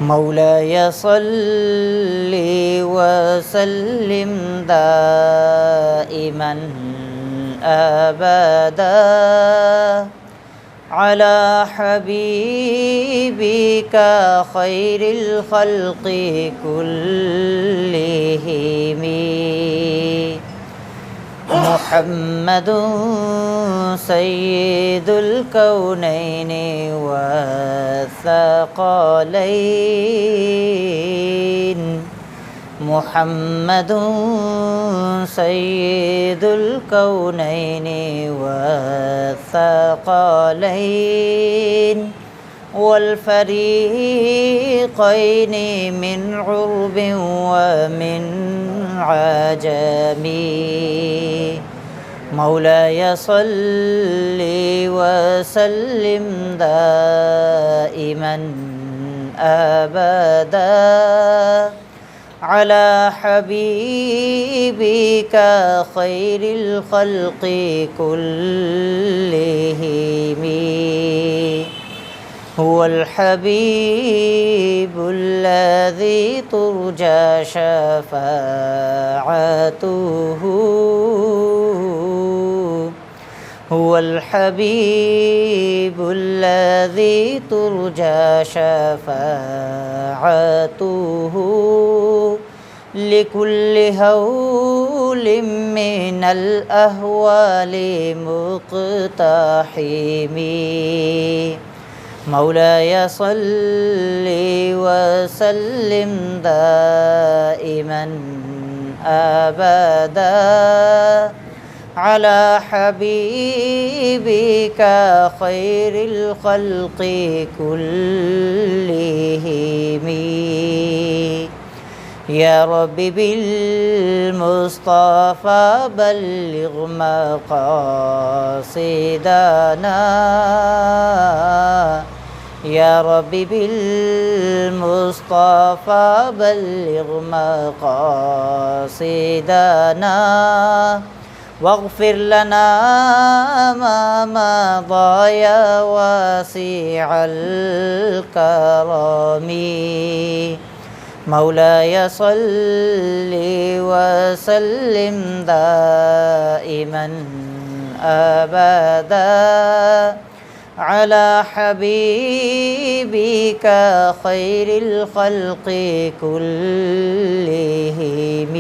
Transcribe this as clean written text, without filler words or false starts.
مولاي صل وسلم دائما أبدا على حبيبك خير الخلق كلهم محمد سيد الكونين والثقلين محمد سيد الكونين والثقلين والفريقين من عرب ومن عجم مولاي صل وسلم دائما أبدا على حبيبك خير الخلق كلهم هو الحبيب الذي ترجى شفاعته هو الحبيب الذي ترجى شفاعته لكل هول من الأهوال مقتحم مولاي صل وسلم دائما أبدا على حبيبك خير الخلق كلهم يا رب بالمصطفى بلغ مقاصدنا يا رب بالمصطفى بلغ مقاصدنا واغفر لنا ما مضى يا واسع الكرم مولاي صل وسلم دائما أبدا على حبيبك خير الخلق كلهم